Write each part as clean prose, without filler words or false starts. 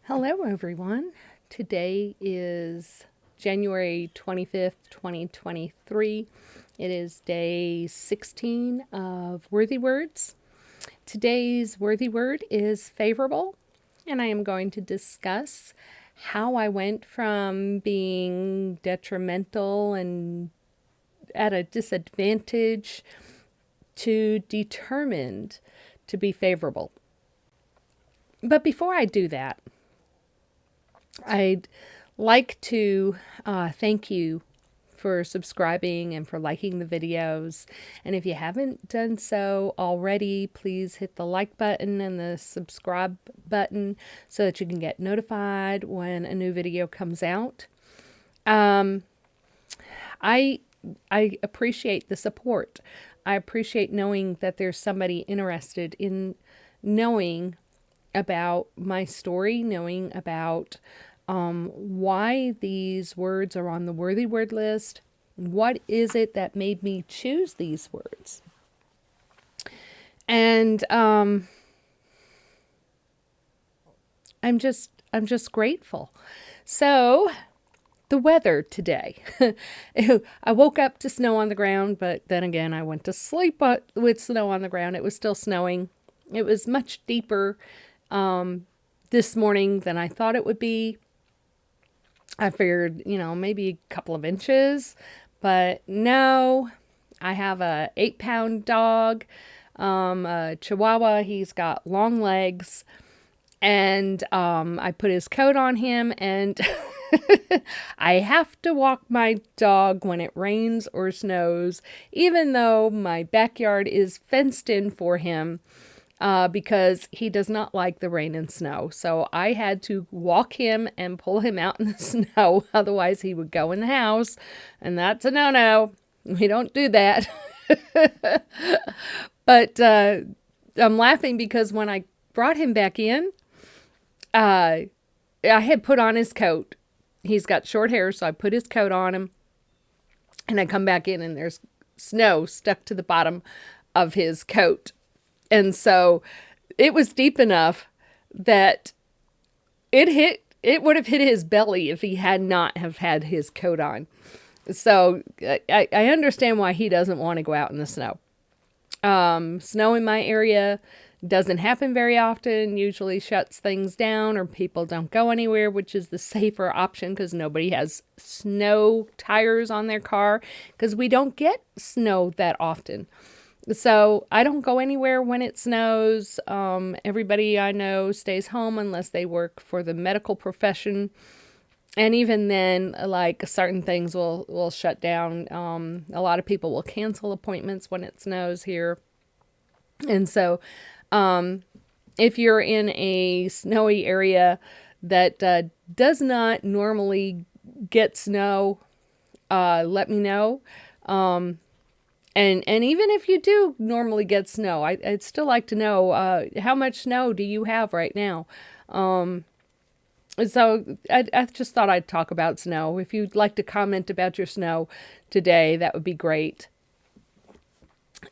Hello, everyone. Today is January 25th, 2023. It is day 16 of Worthy Words. Today's worthy word is favorable, and I am going to discuss how I went from being detrimental and at a disadvantage to determined to be favorable. But before I do that, I'd like to thank you for subscribing and for liking the videos. And if you haven't done so already, please hit the like button and the subscribe button so that you can get notified when a new video comes out. I appreciate the support. I appreciate knowing that there's somebody interested in knowing about my story, knowing about why these words are on the worthy word list. What is it that made me choose these words? And I'm just grateful. So the weather today. I woke up to snow on the ground, but then again, I went to sleep with snow on the ground. It was still snowing. It was much deeper this morning than I thought it would be. I figured, maybe a couple of inches, but no. I have a 8-pound dog, a Chihuahua. He's got long legs, and I put his coat on him, and I have to walk my dog when it rains or snows, even though my backyard is fenced in for him. Because he does not like the rain and snow. So I had to walk him and pull him out in the snow. Otherwise, he would go in the house. And that's a no-no. We don't do that. But I'm laughing because when I brought him back in, I had put on his coat. He's got short hair, so I put his coat on him. And I come back in, and there's snow stuck to the bottom of his coat. And so it was deep enough that it would have hit his belly if he had not have had his coat on. So I understand why he doesn't want to go out in the snow. Snow in my area doesn't happen very often, usually shuts things down or people don't go anywhere, which is the safer option because nobody has snow tires on their car because we don't get snow that often. So I don't go anywhere when it snows. Everybody I know stays home unless they work for the medical profession. And even then, like certain things will shut down. A lot of people will cancel appointments when it snows here. And so if you're in a snowy area that does not normally get snow, let me know. And even if you do normally get snow, I'd still like to know how much snow do you have right now? So I just thought I'd talk about snow. If you'd like to comment about your snow today, that would be great.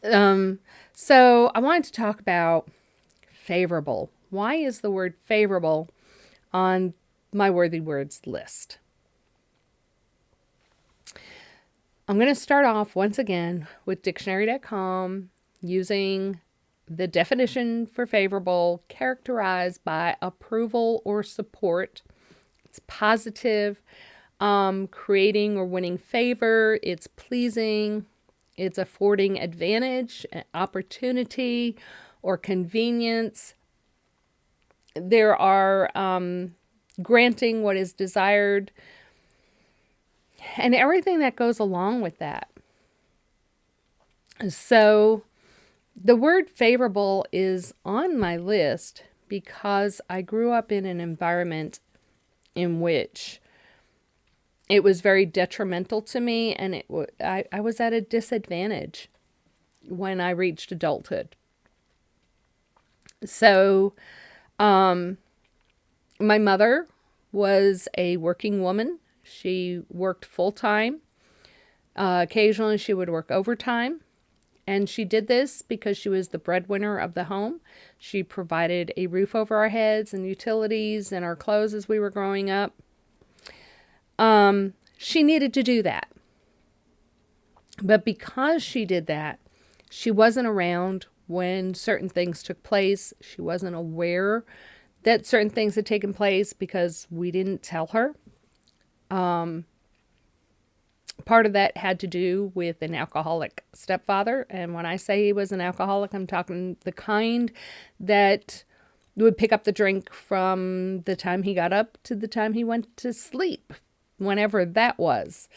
So I wanted to talk about favorable. Why is the word favorable on my worthy words list? I'm going to start off once again with dictionary.com using the definition for favorable, characterized by approval or support. It's positive, creating or winning favor. It's pleasing. It's affording advantage, opportunity, or convenience. There are granting what is desired, and everything that goes along with that. So the word favorable is on my list because I grew up in an environment in which it was very detrimental to me, and I was at a disadvantage when I reached adulthood. So my mother was a working woman. She worked full-time. Occasionally she would work overtime. And she did this because she was the breadwinner of the home. She provided a roof over our heads and utilities and our clothes as we were growing up. She needed to do that. But because she did that, she wasn't around when certain things took place. She wasn't aware that certain things had taken place because we didn't tell her. Part of that had to do with an alcoholic stepfather. And when I say he was an alcoholic, I'm talking the kind that would pick up the drink from the time he got up to the time he went to sleep, whenever that was,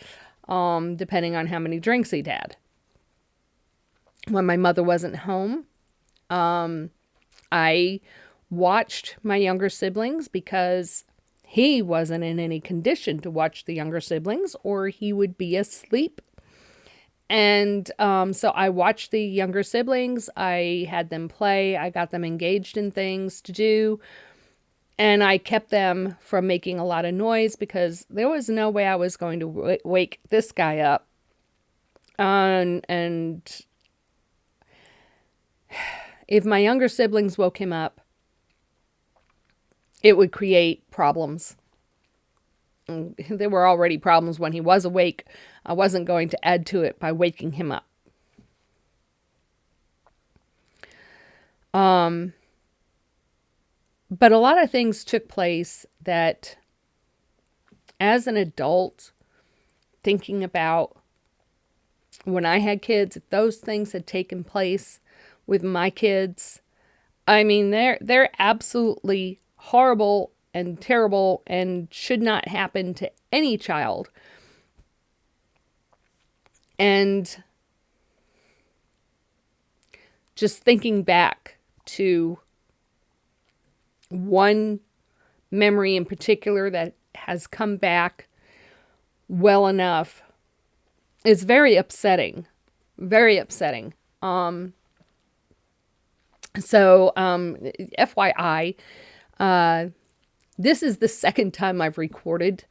depending on how many drinks he'd had. When my mother wasn't home, I watched my younger siblings because he wasn't in any condition to watch the younger siblings, or he would be asleep. And so I watched the younger siblings. I had them play. I got them engaged in things to do. And I kept them from making a lot of noise because there was no way I was going to wake this guy up. And if my younger siblings woke him up, it would create problems. There were already problems when he was awake. I wasn't going to add to it by waking him up. But a lot of things took place that, as an adult, thinking about when I had kids, if those things had taken place with my kids, I mean, they're absolutely horrible and terrible and should not happen to any child. And just thinking back to one memory in particular that has come back well enough is very upsetting. Very upsetting. So, FYI, this is the second time I've recorded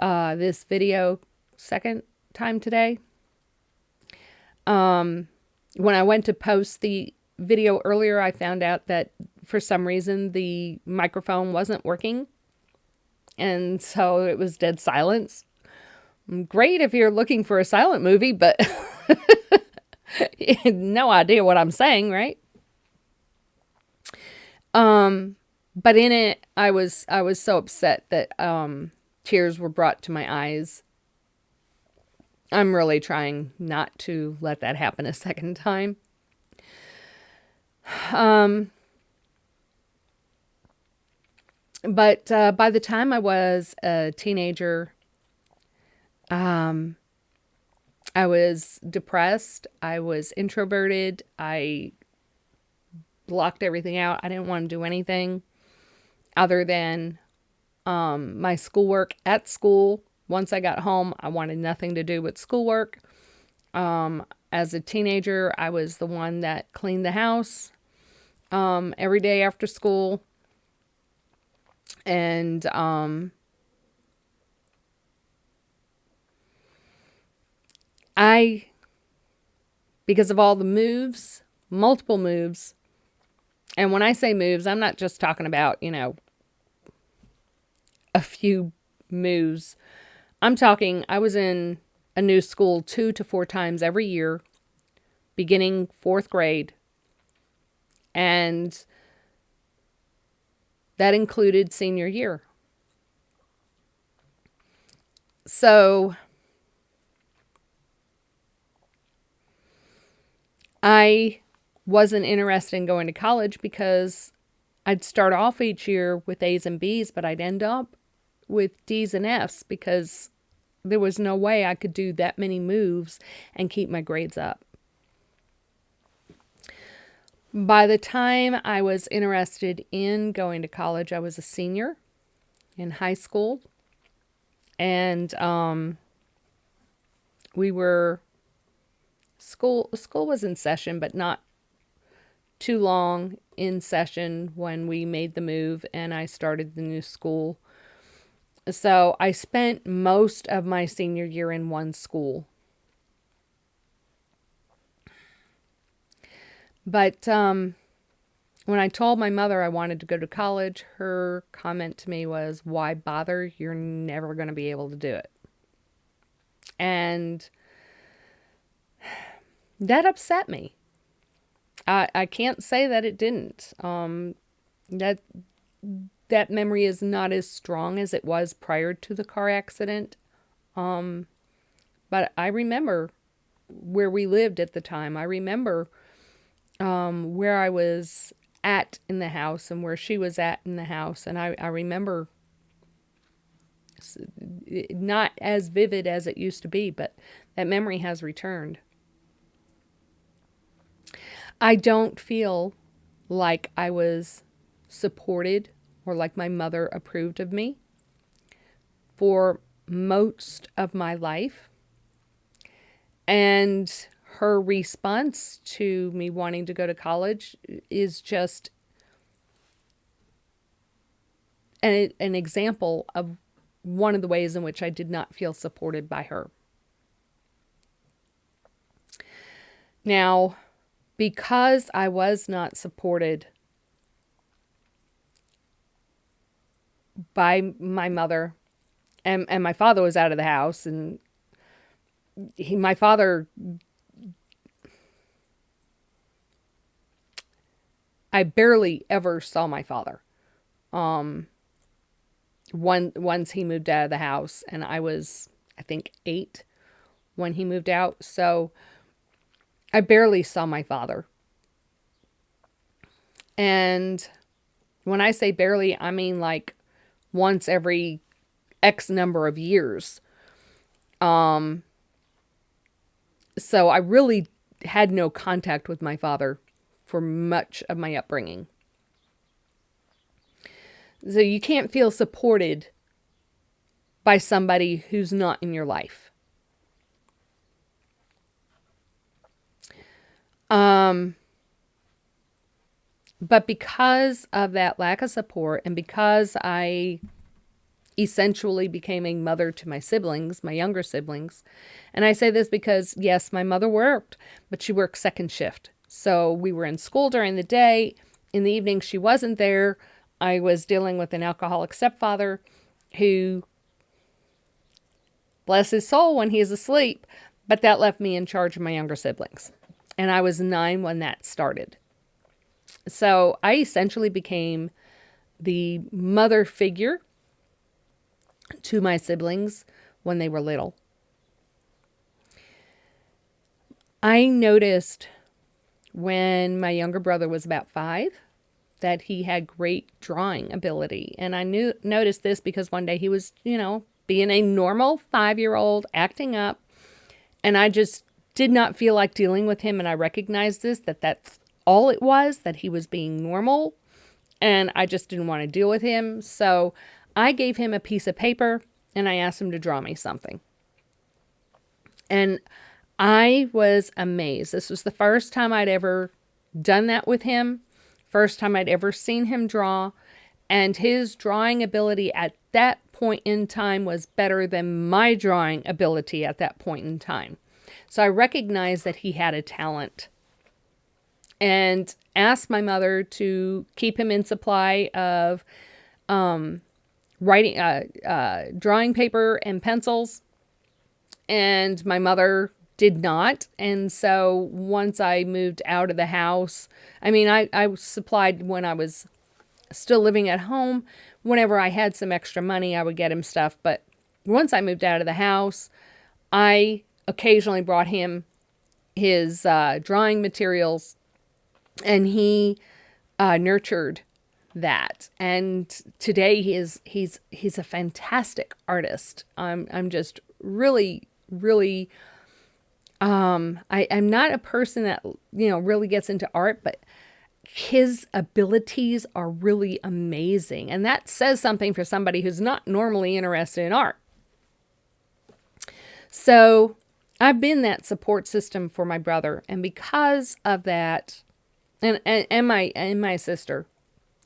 this video, second time today. When I went to post the video earlier, I found out that for some reason the microphone wasn't working. And so it was dead silence. Great if you're looking for a silent movie, but no idea what I'm saying, right? But in it, I was so upset that tears were brought to my eyes. I'm really trying not to let that happen a second time. But by the time I was a teenager, I was depressed. I was introverted. I blocked everything out. I didn't want to do anything other than my schoolwork at school. Once I got home, I wanted nothing to do with schoolwork. As a teenager, I was the one that cleaned the house every day after school. And because of all the moves, multiple moves, and when I say moves, I'm not just talking about, a few moves. I'm talking, I was in a new school 2 to 4 times every year, beginning 4th grade. And that included senior year. So I wasn't interested in going to college because I'd start off each year with A's and B's, but I'd end up with D's and F's because there was no way I could do that many moves and keep my grades up. By the time I was interested in going to college, I was a senior in high school. And school was in session, but not too long in session when we made the move and I started the new school. So I spent most of my senior year in one school. But when I told my mother I wanted to go to college, her comment to me was, "Why bother? You're never going to be able to do it." And that upset me. I can't say that it didn't. That that memory is not as strong as it was prior to the car accident. But I remember where we lived at the time. I remember where I was at in the house and where she was at in the house. And I remember not as vivid as it used to be, but that memory has returned. I don't feel like I was supported or like my mother approved of me for most of my life. And her response to me wanting to go to college is just an example of one of the ways in which I did not feel supported by her. Now, because I was not supported by my mother, and my father was out of the house, and my father, I barely ever saw my father. Once he moved out of the house, and I was, I think, 8 when he moved out. So I barely saw my father. And when I say barely, I mean like once every X number of years. So I really had no contact with my father for much of my upbringing. So you can't feel supported by somebody who's not in your life. But because of that lack of support, and because I essentially became a mother to my siblings, my younger siblings, and I say this because, yes, my mother worked, but she worked second shift. So we were in school during the day. In the evening, she wasn't there. I was dealing with an alcoholic stepfather who, bless his soul when he's asleep, but that left me in charge of my younger siblings. And I was 9 when that started. So I essentially became the mother figure to my siblings when they were little. I noticed when my younger brother was about 5 that he had great drawing ability. And I noticed this because one day he was, being a normal 5-year-old, acting up. And I just did not feel like dealing with him. And I recognized that's all it was, that he was being normal. And I just didn't want to deal with him. So I gave him a piece of paper and I asked him to draw me something. And I was amazed. This was the first time I'd ever done that with him. First time I'd ever seen him draw. And his drawing ability at that point in time was better than my drawing ability at that point in time. So I recognized that he had a talent. And asked my mother to keep him in supply of drawing paper and pencils. And my mother did not. And so once I moved out of the house, I supplied when I was still living at home. Whenever I had some extra money, I would get him stuff. But once I moved out of the house, I occasionally brought him his drawing materials, and he nurtured that. And today he's a fantastic artist. I'm just really, really, I'm not a person that, really gets into art, but his abilities are really amazing. And that says something for somebody who's not normally interested in art. So I've been that support system for my brother. And because of that, and my sister,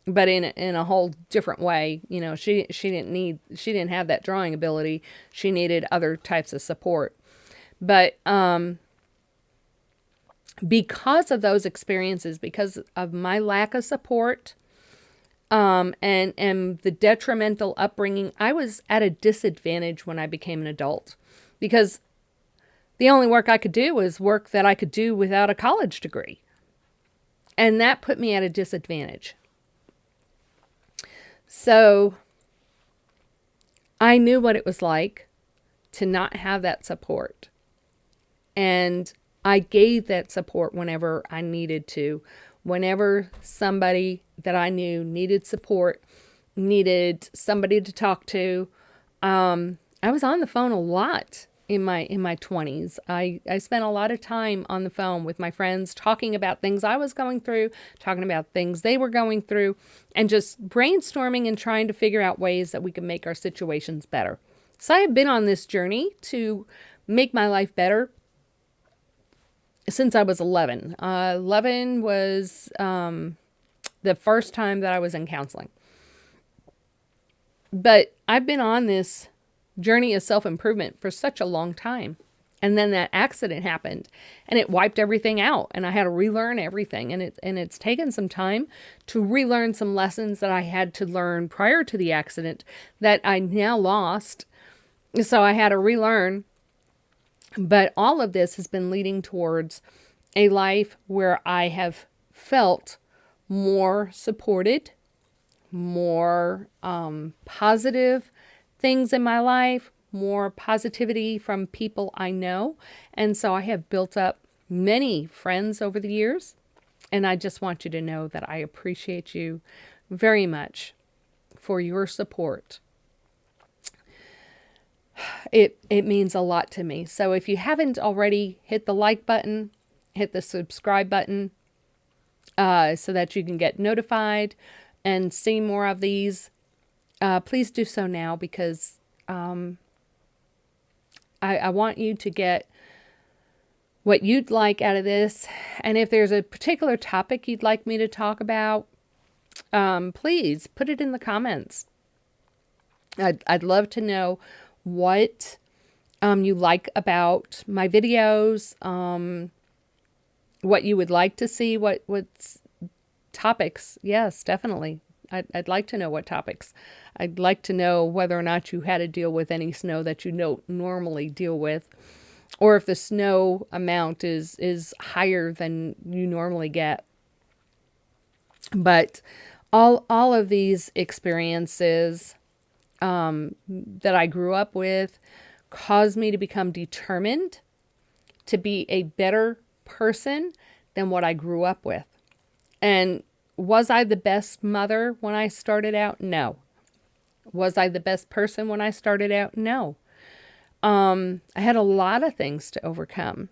but in a whole different way, she didn't have that drawing ability. She needed other types of support. But because of those experiences, because of my lack of support, and the detrimental upbringing, I was at a disadvantage when I became an adult, because the only work I could do was work that I could do without a college degree. And that put me at a disadvantage. So I knew what it was like to not have that support. And I gave that support whenever I needed to. Whenever somebody that I knew needed support, needed somebody to talk to, I was on the phone a lot in my 20s. I spent a lot of time on the phone with my friends, talking about things I was going through, talking about things they were going through, and just brainstorming and trying to figure out ways that we could make our situations better. So I have been on this journey to make my life better since I was 11. 11 was the first time that I was in counseling. But I've been on this journey of self-improvement for such a long time. And then that accident happened and it wiped everything out, and I had to relearn everything. And it's taken some time to relearn some lessons that I had to learn prior to the accident that I now lost. So I had to relearn. But all of this has been leading towards a life where I have felt more supported, more positive things in my life, more positivity from people I know. And so I have built up many friends over the years. And I just want you to know that I appreciate you very much for your support. It means a lot to me. So if you haven't already, hit the like button, hit the subscribe button, so that you can get notified and see more of these. Please do so now, because I want you to get what you'd like out of this. And if there's a particular topic you'd like me to talk about, please put it in the comments. I'd love to know what you like about my videos, what you would like to see, what's topics. Yes, definitely. I'd like to know what topics. I'd like to know whether or not you had to deal with any snow that you don't normally deal with, or if the snow amount is higher than you normally get. But all of these experiences that I grew up with caused me to become determined to be a better person than what I grew up with. And was I the best mother when I started out? No. Was I the best person when I started out? No. I had a lot of things to overcome.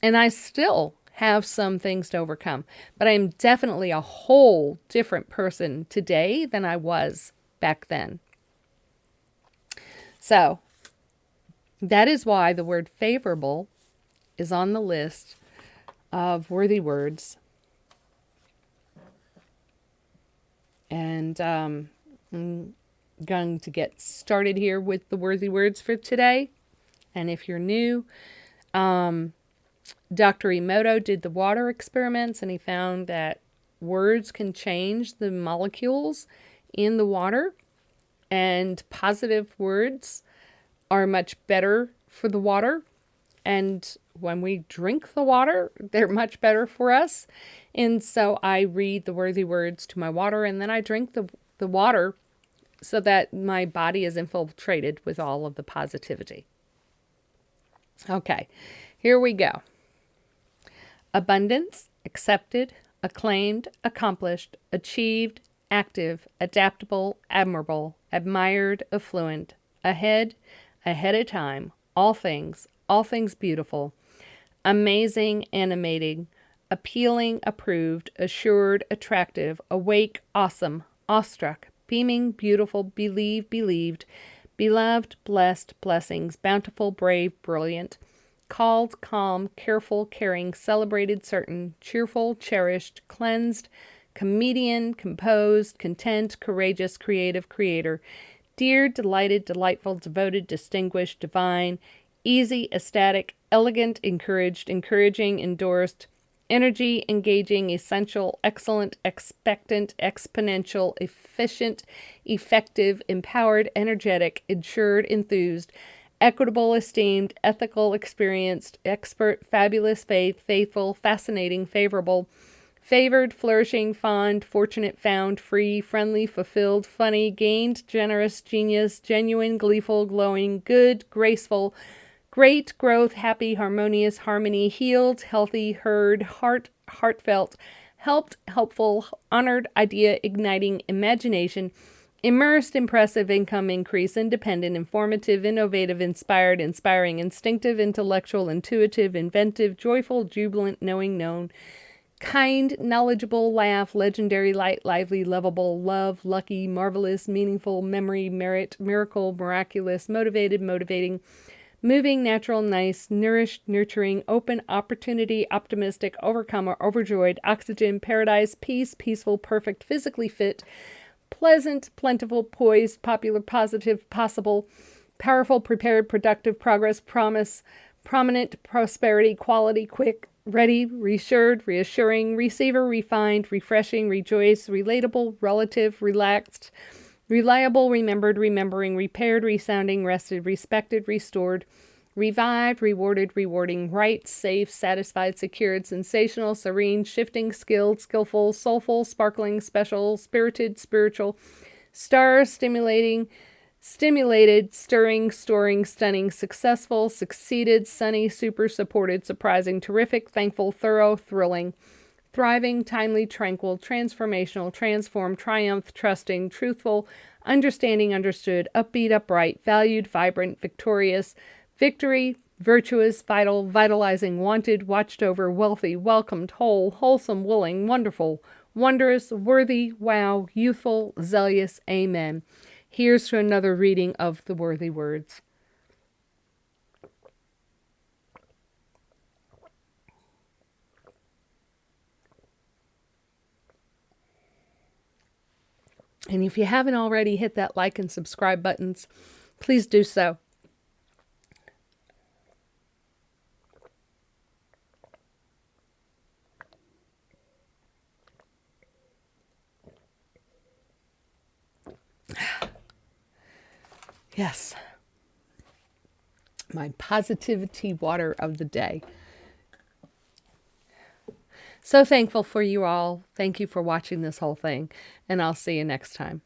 And I still have some things to overcome. But I'm definitely a whole different person today than I was back then. So that is why the word favorable is on the list of worthy words. And I'm going to get started here with the worthy words for today. And if you're new, Dr. Emoto did the water experiments, and he found that words can change the molecules in the water, and positive words are much better for the water. And when we drink the water, they're much better for us. And so I read the worthy words to my water, and then I drink the water so that my body is infiltrated with all of the positivity. Okay, here we go. Abundance, accepted, acclaimed, accomplished, achieved, active, adaptable, admirable, admired, affluent, ahead of time, all things beautiful, amazing, animating, appealing, approved, assured, attractive, awake, awesome, awestruck, beaming, beautiful, believed, beloved, blessed, blessings, bountiful, brave, brilliant, called, calm, careful, caring, celebrated, certain, cheerful, cherished, cleansed, comedian, composed, content, courageous, creative, creator, dear, delighted, delightful, devoted, distinguished, divine, easy, ecstatic, elegant, encouraged, encouraging, endorsed, energy, engaging, essential, excellent, expectant, exponential, efficient, effective, empowered, energetic, insured, enthused, equitable, esteemed, ethical, experienced, expert, fabulous, faithful, fascinating, favorable, favored, flourishing, fond, fortunate, found, free, friendly, fulfilled, funny, gained, generous, genius, genuine, gleeful, glowing, good, graceful, great, growth, happy, harmonious, harmony, healed, healthy, heard, heartfelt, helped, helpful, honored, idea, igniting, imagination, immersed, impressive, income, increase, independent, informative, innovative, inspired, inspiring, instinctive, intellectual, intuitive, inventive, joyful, jubilant, knowing, known, kind, knowledgeable, laugh, legendary, light, lively, lovable, love, lucky, marvelous, meaningful, memory, merit, miracle, miraculous, motivated, motivating, moving, natural, nice, nourished, nurturing, open, opportunity, optimistic, overcomer, overjoyed, oxygen, paradise, peace, peaceful, perfect, physically fit, pleasant, plentiful, poised, popular, positive, possible, powerful, prepared, productive, progress, promise, prominent, prosperity, quality, quick, ready, reassured, reassuring, receiver, refined, refreshing, rejoice, relatable, relative, relaxed, reliable, remembered, remembering, repaired, resounding, rested, respected, restored, revived, rewarded, rewarding, right, safe, satisfied, secured, sensational, serene, shifting, skilled, skillful, soulful, sparkling, special, spirited, spiritual, star, stimulating, stimulated, stirring, storing, stunning, successful, succeeded, sunny, super, supported, surprising, terrific, thankful, thorough, thrilling, thriving, timely, tranquil, transformational, transformed, triumph, trusting, truthful, understanding, understood, upbeat, upright, valued, vibrant, victorious, victory, virtuous, vital, vitalizing, wanted, watched over, wealthy, welcomed, whole, wholesome, willing, wonderful, wondrous, worthy, wow, youthful, zealous, amen. Here's to another reading of the worthy words. And if you haven't already hit that like and subscribe buttons, please do so. Yes. My positivity water of the day. So thankful for you all. Thank you for watching this whole thing, and I'll see you next time.